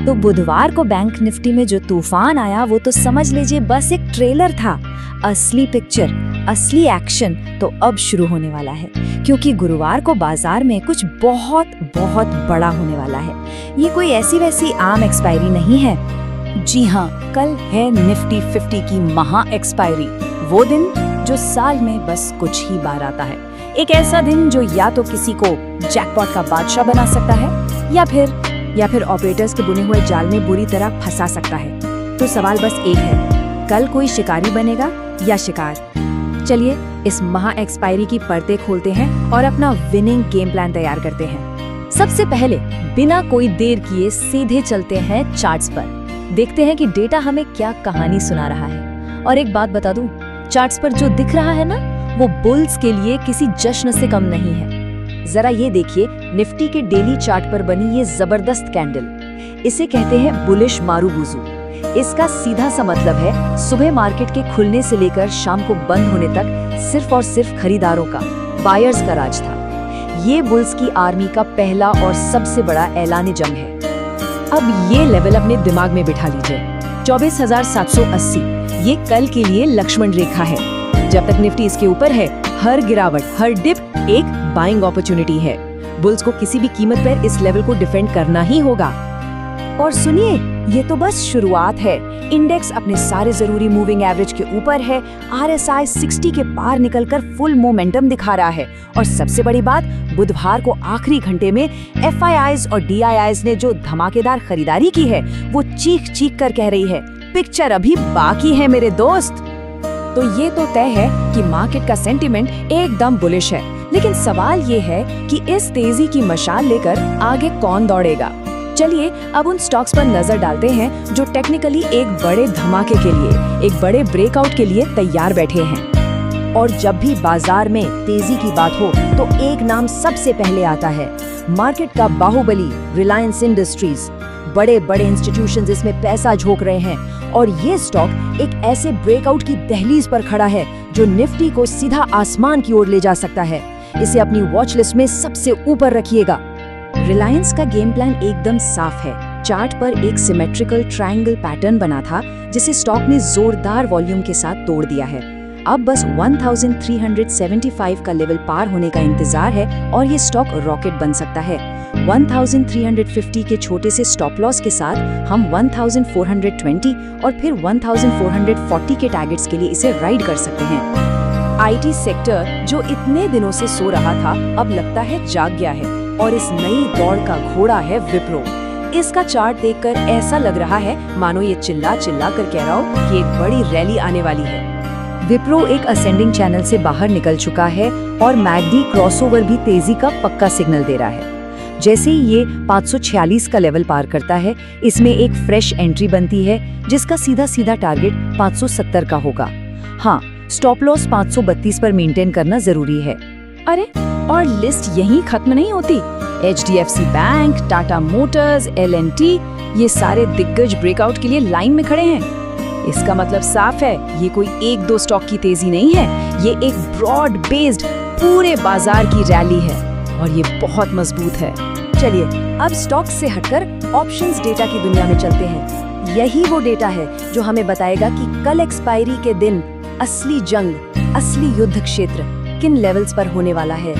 तो बुधवार को बैंक निफ्टी में जो तूफान आया वो तो समझ लीजिए बस एक ट्रेलर था। असली पिक्चर, असली एक्शन तो अब शुरू होने वाला है, क्योंकि गुरुवार को बाजार में कुछ बहुत बहुत बड़ा होने वाला है। ये कोई ऐसी वैसी आम एक्सपायरी नहीं है। जी हाँ, कल है निफ्टी 50 की महा एक्सपायरी, वो दिन जो साल में बस कुछ ही बार आता है। एक ऐसा दिन जो या तो किसी को जैकपॉट का बादशाह बना सकता है या फिर ऑपरेटर्स के बुने हुए जाल में बुरी तरह फंसा सकता है। तो सवाल बस एक है, कल कोई शिकारी बनेगा या शिकार? चलिए इस महा एक्सपायरी की परतें खोलते हैं और अपना विनिंग गेम प्लान तैयार करते हैं। सबसे पहले बिना कोई देर किए सीधे चलते हैं चार्ट्स पर, देखते हैं कि डेटा हमें क्या कहानी सुना रहा है। और एक बात बता दूं, चार्ट्स पर जो दिख रहा है ना, वो बुल्स के लिए किसी जश्न से कम नहीं है। जरा ये देखिए, निफ्टी के डेली चार्ट पर बनी ये जबरदस्त कैंडल, इसे कहते हैं बुलिश मारुबुजू। इसका सीधा सा मतलब है सुबह मार्केट के खुलने से लेकर शाम को बंद होने तक सिर्फ और सिर्फ खरीदारों का, बायर्स का राज था। ये बुल्स की आर्मी का पहला और सबसे बड़ा ऐलान जंग है। अब ये लेवल अपने दिमाग में बिठा लीजिए, 24,780 ये कल के लिए लक्ष्मण रेखा है। जब तक निफ्टी इसके ऊपर है, हर गिरावट, हर डिप एक बाइंग अपॉर्चुनिटी है। बुल्स को किसी भी कीमत पर इस लेवल को डिफेंड करना ही होगा। और सुनिए, ये तो बस शुरुआत है। इंडेक्स अपने सारे जरूरी मूविंग एवरेज के ऊपर है। RSI 60 के पार निकलकर फुल मोमेंटम दिखा रहा है। और सबसे बड़ी बात, बुधवार को आखिरी घंटे में FIIs और DIIs ने जो धमाकेदार खरीदारी की है, वो चीख चीख कर कह रही है, पिक्चर अभी बाकी है मेरे दोस्त। तो ये तो तय है कि मार्केट का सेंटिमेंट एकदम बुलिश है। लेकिन सवाल ये है कि इस तेजी की मशाल लेकर आगे कौन दौड़ेगा। चलिए अब उन स्टॉक्स पर नजर डालते हैं जो टेक्निकली एक बड़े धमाके के लिए, एक बड़े ब्रेकआउट के लिए तैयार बैठे हैं। और जब भी बाजार में तेजी की बात हो तो एक नाम सबसे पहले आता है, मार्केट का बाहुबली रिलायंस इंडस्ट्रीज। बड़े बड़े इंस्टीट्यूशंस इसमें पैसा झोंक रहे हैं और ये स्टॉक एक ऐसे ब्रेकआउट की दहलीज पर खड़ा है जो निफ्टी को सीधा आसमान की ओर ले जा सकता है। इसे अपनी वॉच लिस्ट में सबसे ऊपर रखिएगा। रिलायंस का गेम प्लान एकदम साफ है। चार्ट पर एक सिमेट्रिकल ट्रायंगल पैटर्न बना था जिसे स्टॉक ने जोरदार वॉल्यूम के साथ तोड़ दिया है। अब बस 1375 का लेवल पार होने का इंतजार है और ये स्टॉक रॉकेट बन सकता है। 1350 के छोटे से स्टॉप लॉस के साथ हम 1420 और फिर 1440 के टारगेट्स के लिए इसे राइड कर सकते हैं। IT सेक्टर जो इतने दिनों से सो रहा था, अब लगता है जाग गया है और इस नई दौड़ का घोड़ा है विप्रो। इसका चार्ट देखकर ऐसा लग रहा है मानो ये चिल्ला चिल्ला कर कह रहा हो कि एक बड़ी रैली आने वाली है। विप्रो एक असेंडिंग चैनल से बाहर निकल चुका है और मैकडी क्रॉसओवर भी तेजी का पक्का सिग्नल दे रहा है। जैसे ही ये 546 का लेवल पार करता है, इसमें एक फ्रेश एंट्री बनती है जिसका सीधा सीधा टारगेट 570 का होगा। हाँ, स्टॉप लॉस 532 पर मेंटेन करना जरूरी है। अरे और लिस्ट यहीं खत्म नहीं होती। HDFC bank, Tata Motors, L&T ये सारे दिग्गज ब्रेकआउट के लिए लाइन में खड़े हैं। इसका मतलब साफ है, ये कोई एक दो स्टॉक की तेजी नहीं है, ये एक ब्रॉड बेस्ड पूरे बाजार की रैली है और ये बहुत मजबूत है। चलिए अब स्टॉक से हटकर ऑप्शंस डेटा की दुनिया में चलते हैं। यही वो डेटा है जो हमें बताएगा कि कल एक्सपायरी के दिन असली जंग, असली युद्ध क्षेत्र किन लेवल्स पर होने वाला है।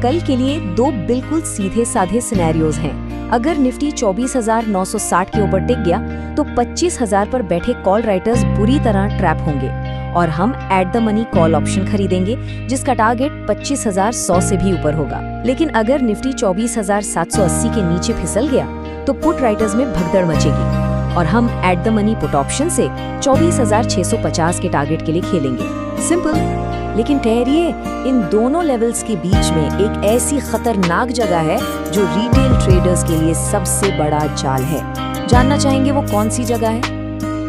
कल के लिए दो बिल्कुल सीधे साधे सिनेरियोज हैं। अगर निफ्टी 24,960 के ऊपर टिक गया तो 25,000 पर बैठे कॉल राइटर्स बुरी तरह ट्रैप होंगे और हम at the money call option खरीदेंगे जिसका टारगेट 25,100 से भी ऊपर होगा। लेकिन अगर निफ्टी 24,780 के नीचे फिसल गया तो पुट राइटर्स में भगदड़ मचेगी और हम at the money put option से 24,650 के टारगेट के लिए खेलेंगे। सिंपल। लेकिन ठहरिए, इन दोनों लेवल्स के बीच में एक ऐसी खतरनाक जगह है जो रिटेल ट्रेडर्स के लिए सबसे बड़ा जाल है। जानना चाहेंगे वो कौन सी जगह है?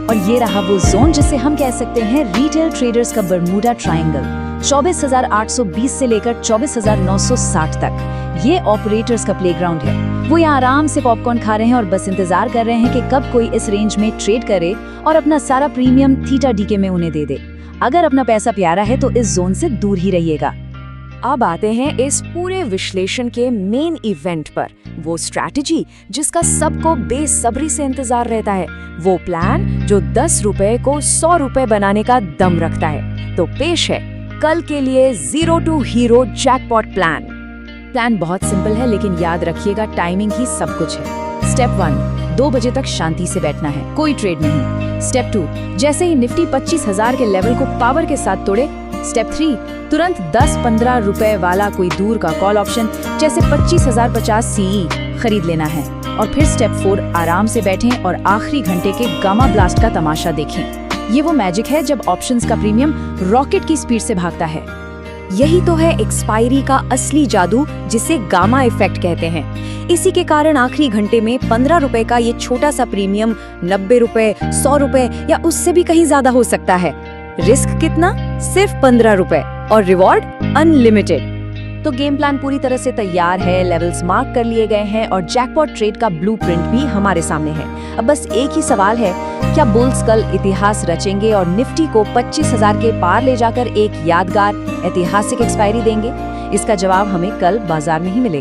और ये रहा वो जोन जिसे हम कह सकते हैं रिटेल ट्रेडर्स का बर्मुडा ट्रायंगल। 24,820 से लेकर 24,960 तक ये ऑपरेटर्स का प्लेग्राउंड है। वो यहाँ आराम से पॉपकॉर्न खा रहे हैं और बस इंतजार कर रहे हैं कि कब कोई इस रेंज में ट्रेड करे और अपना सारा प्रीमियम थीटा डीके में उन्हें दे दे। अगर अपना पैसा प्यारा है तो इस जोन से दूर ही रहिएगा। अब आते हैं इस पूरे विश्लेषण के मेन इवेंट पर, वो स्ट्रैटेजी जिसका सबको बेसब्री से इंतजार रहता है, वो प्लान जो 10 रुपए को 100 रुपए बनाने का दम रखता है। तो पेश है कल के लिए zero to hero jackpot plan बहुत सिंपल है, लेकिन याद रखिएगा टाइमिंग ही सब कुछ है। स्टेप 1, 2 बजे तक शांति से बैठना है, कोई ट्रेड नहीं। स्टेप 2, जैसे ही निफ्टी 25,000 के लेवल को पावर के साथ तोड़े। स्टेप 3, तुरंत 10-15 रुपए वाला कोई दूर का कॉल ऑप्शन जैसे 25,050 CE खरीद लेना है। और फिर स्टेप 4, आराम से बैठें और आखिरी घंटे के गामा ब्लास्ट का तमाशा देखें। ये वो मैजिक है जब ऑप्शंस का प्रीमियम रॉकेट की स्पीड से भागता है। यही तो है एक्सपायरी का असली जादू, जिसे गामा इफेक्ट कहते हैं। इसी के कारण आखिरी घंटे में 15 रुपए का ये छोटा सा प्रीमियम 90 रुपए, 100 रुपए या उससे भी कहीं ज्यादा हो सकता है। रिस्क कितना? सिर्फ 15 रुपए और रिवॉर्ड अनलिमिटेड। तो गेम प्लान पूरी तरह से तैयार है, लेवल्स मार्क कर लिए गए हैं और जैकपॉट ट्रेड का ब्लूप्रिंट भी हमारे सामने है। अब बस एक ही सवाल है, क्या बुल्स कल इतिहास रचेंगे और निफ्टी को 25,000 के पार ले जाकर एक यादगार ऐतिहासिक एक्सपायरी देंगे? इसका जवाब हमें कल बाजार में ही मिलेगा।